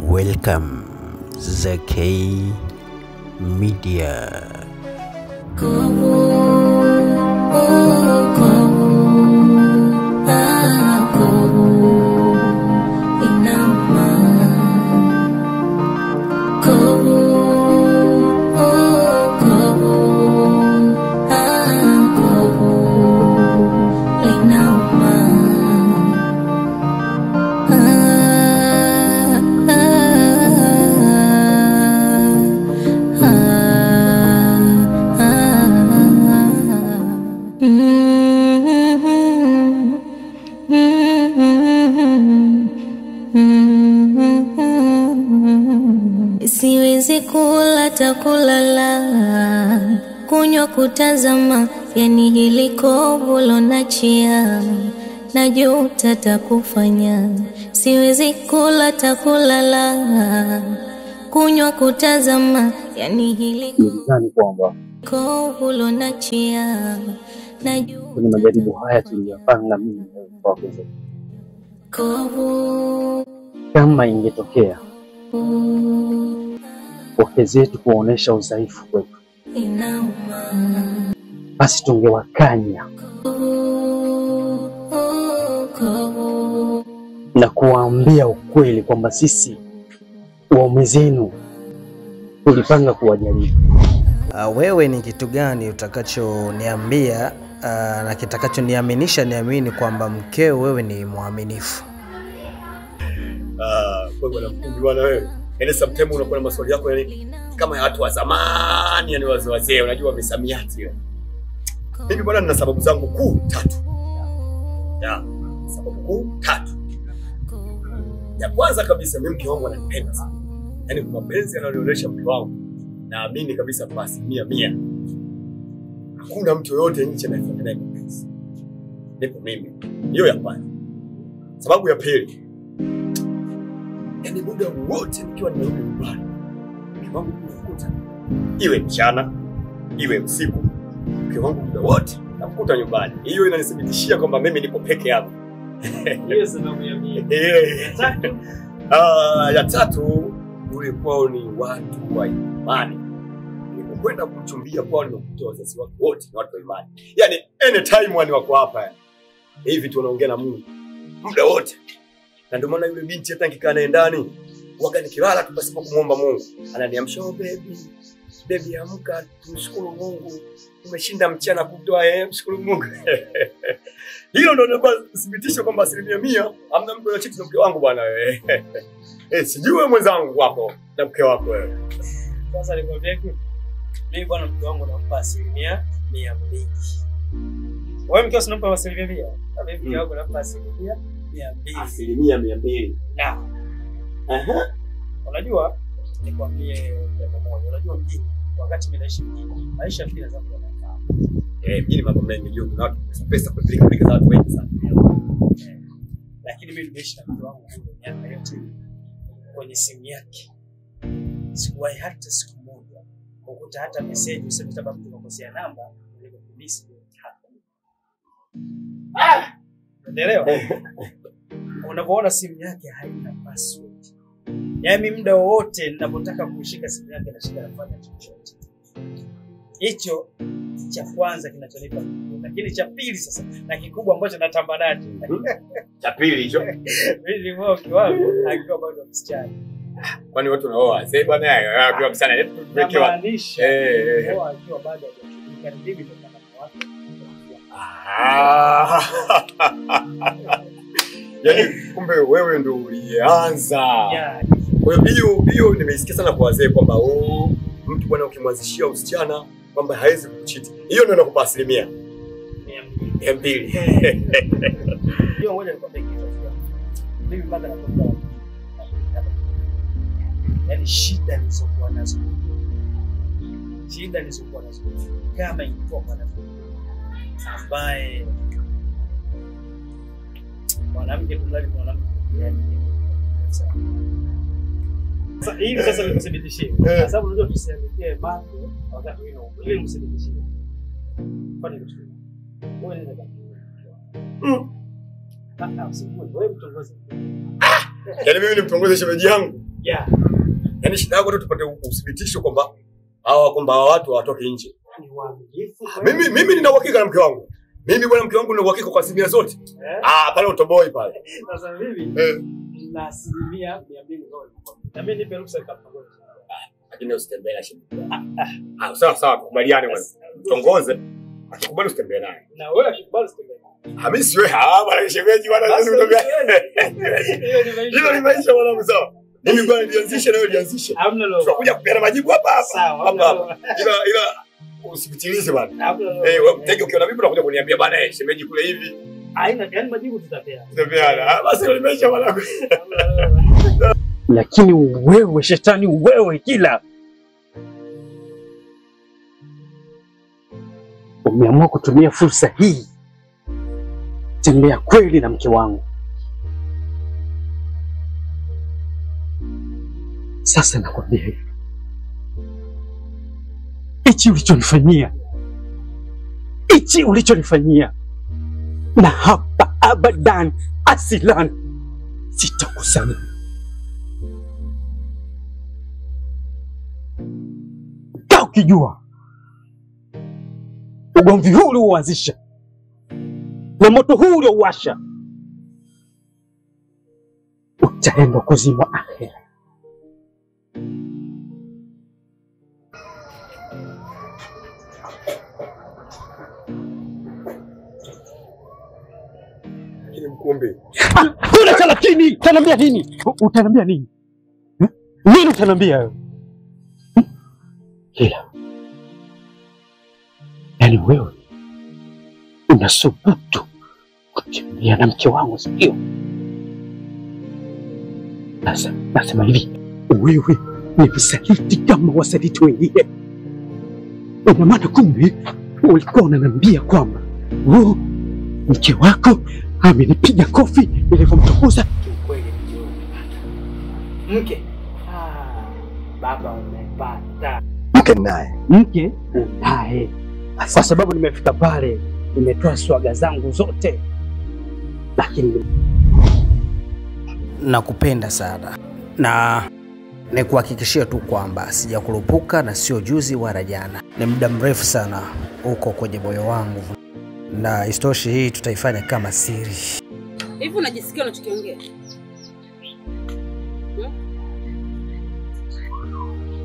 Welcome Zaki Media. Siwezi kula takulala, kunywa kutazama, yani hili kovu lonachia, najuta takufanya. Siwezi kula takulala, kunywa kutazama, yani hili kovu lonachia, najuta. Kwenye majaribu haya tuliyopanga mimi kwa kweli, kama ingetokea wake zetu kuonesha udhaifu kwetu, basi tungewakanya na kuwaambia ukweli kwamba sisi waume zenu tulipanga kuwajaribu. Wewe ni kitu gani utakachoniambia na kitakachoniaminisha niamini kwamba mkeo wewe ni mwaminifu? Kwa bwana mkubwa bwana wewe. Yaani sometimes unakuwa na maswali yako yani kama ya watu wa zamani, yani wazee unajua misamiati ile. Mimi bwana nina sababu zangu kuu 3. Sababu kuu 3. Ya kwanza kabisa mimi mke wangu ananipenda sana. Yaani kwa mapenzi anayonionyesha mke wangu, naamini kabisa kwa 100%. Hakuna mtu yote nje anayefanya naye mapenzi. Nipo mimi. Hiyo ya kwanza. Sababu ya pili, yani muda wote nikiwa nimerudi nyumbani, mke wangu kumkuta, iwe mchana, iwe usiku, mke wangu muda wote namkuta nyumbani. Hiyo inanithibitishia kwamba mimi niko peke yangu. Hiyo sababu ya mimi. Ya tatu, ule kwao ni watu wa imani. Nilipokwenda kumchumbia kwao nimekuta wazazi wake wote ni watu wa imani. Yani anytime wani wako hapa. Hivi tunaongea na Mungu muda wote. Na ndio maana yule binti hata nikikaa naye ndani, waga nikilala tu pasipo kumuomba Mungu, ananiamsha, "Oh baby amka, tumshukuru Mungu. Umeshinda mchana kutwa, mshukuru Mungu." Hilo ndio thibitisho kwamba 100% hamna mtu anachiti na mke wangu bwana wewe. Sijui wewe mwenzangu wako na mke wako wewe. Sasa nikwambie kitu. Mimi bwana mke wangu nampa 100%. Wewe mke usinampa 100%. Mimi mke wangu nampa 100%. 100%. Unajua nikwambie jambo moja. Unajua mjini wakati mimi naishi mjini, maisha pia za mtu anafahamu. Mjini mambo mengi ndio kuna watu pesa kupeleka za watu wengi sana. Lakini mimi nimeishi na mtu wangu kwa miaka yote kwenye simu yake. Sikuwahi hata siku moja kukuta hata message useme sababu tunakosea namba ndio polisi hapa. Unaelewa? Unapoona simu yake haina password. Yaani muda wote ninapotaka kushika simu yake na shida nafanya chochote. Hicho cha kwanza kinachonipa, lakini cha pili sasa na kikubwa ambacho natamba nacho. Cha pili hicho. Mimi ni mke wangu akiwa bado msichana. Kwani watu wanaoa sasa bwana akiwa msichana tuwekewa. Akiwa bado hajatumika bibi ndo kama watu. Yaani kumbe wewe ndio ulianza. Kwa hiyo nimeisikia sana kwa wazee kwamba mtu bwana ukimwanzishia usichana kwamba hawezi kukuchiti. Hiyo ndio inakupa 100%. 200. Hiyo ngoja nikwambie kitu. Mimi mpaka nakwambia. Yaani shida nilizokuwa nazo. Kama ilikuwa mwanamke ambaye mwanamke tungali mwanamke yani. Sasa hivi sasa nimethibitishia. Kwa sababu unajua tusiandikie mambo wakati wewe ile mthibitishie. Kwa nini tu? Wewe nenda kwa. Yaani mimi nimtongoze shemeji yangu. Yeah. Yaani shida yako tu tupate uthibitisho kwamba hawa watu hawatoki nje. Ni waaminifu. Mimi nina uhakika na mke wangu. Mimi bwana mke wangu nina uhakika kwa asilimia zote. Pale utoboi pale. Sasa mimi na asilimia 200 zote. Na mimi nipe ruhusa nikapangwe. Lakini usitembee na shemeji. Sawa, tukubaliane bwana. Tongoze. Akikubali usitembee naye. Na wewe akikubali usitembee naye. Mimi siwe bwana shemeji bwana unatembea. Hilo ni maisha bwana sawa. Mimi bwana nilianzisha na wewe ulianzisha. Hamna lolote. Tutakuja kupeana majibu hapa. Sawa. Hapa. Ila usipitilize bwana. Wewe mtege ukiona mimi unakuja kuniambia bwana shemeji kule hivi. Haina gani majibu tutapeana. Tutapeana. Basi ndio maisha bwana. Lakini wewe shetani, wewe kila umeamua kutumia fursa hii tembea kweli na mke wangu. Sasa nakwambia hivi, hichi ulichonifanyia, na hapa abadan asilan sitakusamehe. Ukijua ugomvi huu uliouanzisha na moto huu uliouwasha, utaenda kuzima akhera. Lakini mkumbi. Kuna lakini utaniambia nini? Utaniambia nini? Nini utaniambia wewe? Kila. Yaani wewe unasubutu kutembea na mke wangu, sio? Sasa nasema hivi, wewe ni msaliti kama wasaliti wengine. Ina maana kumbe ulikuwa unaniambia kwamba mke wako amenipiga kofi nilipomtukuza. Kweli mke. Baba umepata. Mke naye. Kwa sababu nimefika pale, nimetoa swaga zangu zote. Lakini nakupenda sana. Na nikuhakikishia tu kwamba sijakurupuka na sio juzi wala jana. Ni muda mrefu sana uko kwenye moyo wangu. Na istoshi hii tutaifanya kama siri. Hivi unajisikia unachokiongea?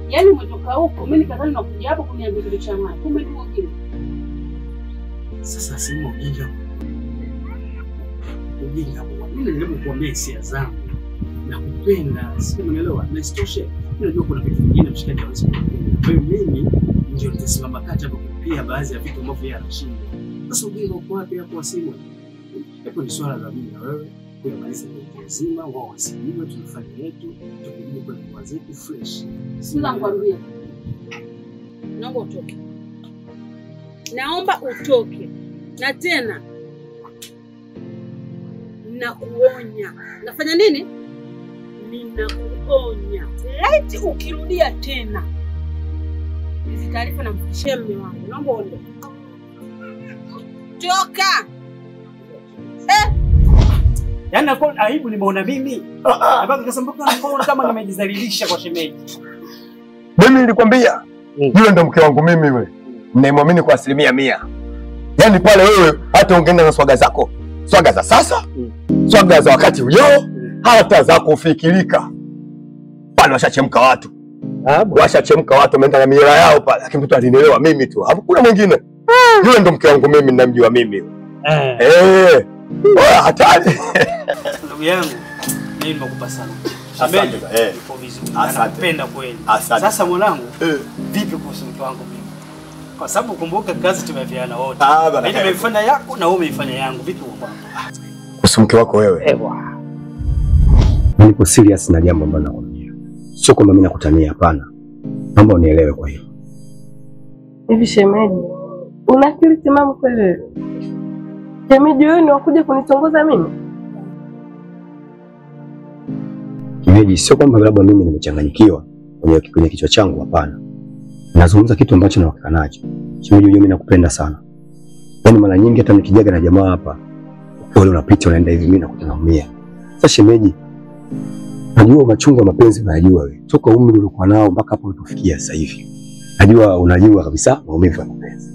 Yaani umetoka huko, mimi nikadhani unakuja hapo kuniambia kitu cha maana. Kumbe ni mwingine. Sasa simu ujinga. Mimi nilikuambia hisia zangu. Nakupenda, sio umeelewa? Na istoshe, unajua kuna vitu vingine mshikaji hawezi kupenda. Kwa hiyo mimi ndio nitasimama kati hapo kupia baadhi ya vitu ambavyo yeye anashinda. Sasa ujinga uko wapi hapo kwa simu? Hapo ni swala la mimi na wewe kuyamaliza kwa uzima, wao wasijue tunafanya yetu, tukirudi kwa kwa zetu fresh. Sina ngwambia. Naomba utoke. Naomba utoke. Na tena nakuonya. Nafanya nini? Ninakuonya. Laiti ukirudia tena hizi taarifa na mfikishie mume wangu. Naomba uondoke. Toka. Yaani nakuwa aibu nimeona mimi. Abaki kasambuka nakuona kama nimejizalilisha kwa shemeji. Mimi nilikwambia yule ndo mke wangu mimi yule. Ninamwamini kwa 100%. Yaani pale wewe hata ungeenda na swaga zako, swaga za sasa, swaga za wakati ujao, hata za kufikirika. Pale washachemka watu. Washachemka watu wameenda na mila yao pale. Lakini mtu alinielewa mimi tu. Hakuna mwingine. Yule ndo mke wangu mimi ninamjua mimi. Hatari. Ndugu yangu, mimi nimekupa sana. Asante. Ipo vizuri. Napenda kweli. Sasa mwanangu, vipi kuhusu mke wangu mimi? Kwa sababu kumbuka kazi tumeviana wote. Mimi nimefanya yako na wewe umeifanya yangu. Vipi kwa kuhusu mke wako wewe? Niko serious na jambo ambalo nakwambia. Sio kwamba mimi nakutania, hapana. Naomba unielewe kwa hiyo. Hivi shemeji, una akili timamu kweli wewe? Shemeji wewe ni wakuja kunitongoza mimi? Shemeji, sio kwamba labda mimi nimechanganyikiwa kwenye kichwa changu, hapana. Nazungumza kitu ambacho nawakika nacho. Shemeji, mimi nakupenda sana. Yaani mara nyingi hata nikijaga na jamaa hapa, wewe unapita unaenda hivi, mimi nakutanamia. Sasa shemeji, Najua machungu ya mapenzi unayajua wewe. Toka umri uliokuwa nao mpaka hapo ulipofikia sasa hivi. Najua unajua kabisa maumivu ya mapenzi.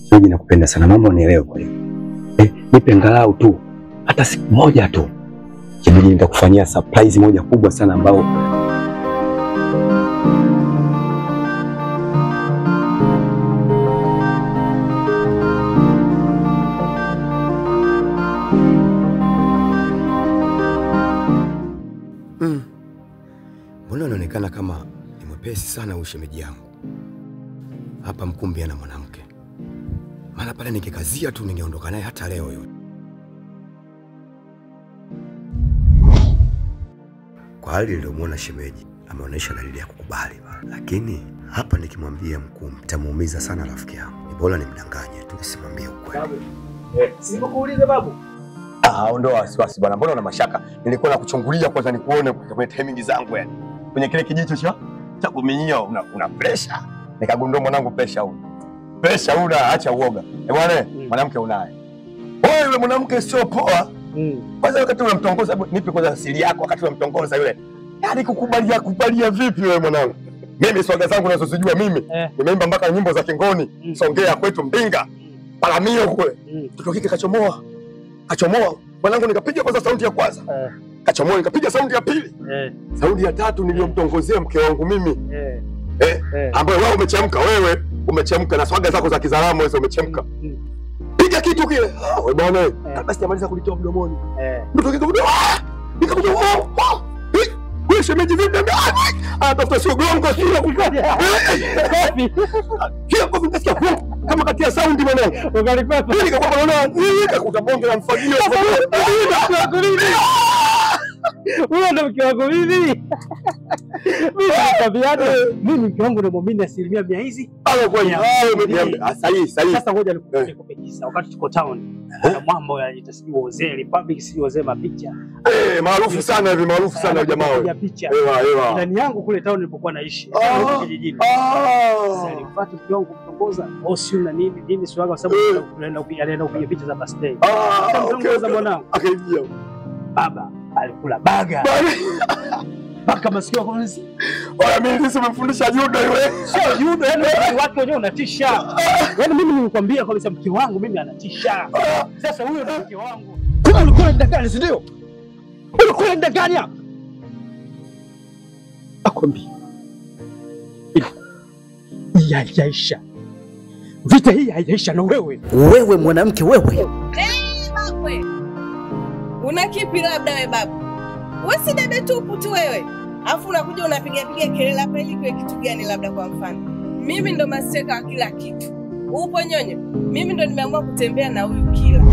Shemeji nakupenda sana, mambo unielewe kwa hiyo. Nipe angalau tu hata siku moja tu. Shemeji nitakufanyia surprise moja kubwa sana ambao mbona unaonekana kama ni mwepesi sana ushemeji yangu. Hapa mkumbi ana mwanamke. Maana pale nikikazia tu ningeondoka naye hata leo yule. Kwa hali niliyomuona shemeji, ameonyesha dalili ya kukubali bana. Lakini hapa nikimwambia mkuu mtamuumiza sana rafiki yangu. Ni bora nimdanganye tu nisimwambie ukweli. Sikuulize babu. Ondoa wasiwasi bwana. Mbona una mashaka? Nilikuwa nakuchungulia kwanza nikuone kwenye timing zangu yani. Kwenye kile kijicho cha kuminyia una pressure. Nikagundua mwanangu pressure una. Pressure una, acha uoga. Bwana, mwanamke unaye. Wewe yule mwanamke sio poa. Kwanza wakati unamtongoza, nipe kwanza siri yako wakati unamtongoza yule. Yaani kukubalia vipi wewe mwanangu? Mimi swaga zangu nazozijua mimi. Nimeimba mpaka nyimbo za Kingoni, Songea kwetu Mbinga, Palamio kule. Mtoto kike kachomoa. Mwanangu nikapiga kwanza saundi ya kwanza. Kachomoa nikapiga saundi ya pili. Saundi ya tatu niliyomtongozea mke wangu mimi. Ambaye wewe umechemka na swaga zako za kizalamo hizo umechemka. Piga kitu kile. Wewe bwana, kabla sijamaliza kulitoa mdomoni. Mtoto kike nikakuja wewe shemeji vipi? Tafuta sio gongo sio kukaja. Kile kwa vinasikia kama kati ya saundi mwanangu. Ungalipata. Nikakuwa naona nikakutabonge na mfagio. Wewe ndo mke wako mimi. Mimi nakwambiaje? Mimi mke wangu ndo muamini 100% hizi. Kweli. Sahihi. Sasa ngoja nikupe kisa. Wakati tuko town, kuna mambo yanaita sijui Wozee Republic, sijui Wozee mapicha. Maarufu sana hivi, maarufu sana jamaa wao. Ya picha. Ewa. Ndani yangu kule town nilipokuwa naishi, kijijini. Sasa nilifuata mke wangu kutongoza, sio na nini swaga kwa sababu anaenda kupiga picha za birthday. Kutongoza mwanangu. Akaingia. Baba alikula baga. Baka masikio kwa nini? Mimi nimefundisha judo yule. Sio judo, yani watu wenyewe unatisha. Yaani mimi nilikwambia kabisa mke wangu mimi anatisha. Sasa huyo ndio mke wangu. Kwa ulikuwa ndakani si ndio? Ulikuwa ndakani hapa? Akwambia. Yaisha. Vita hii haijaisha na wewe. Wewe mwanamke wewe. Bakwe. Una kipi labda wewe babu? Wewe si dada tupu tu wewe. Alafu unakuja unapiga kelele hapa ili kwa kitu gani labda kwa mfano. Mimi ndo maseka wa kila kitu. Upo nyonyo. Mimi ndo nimeamua kutembea na huyu kila.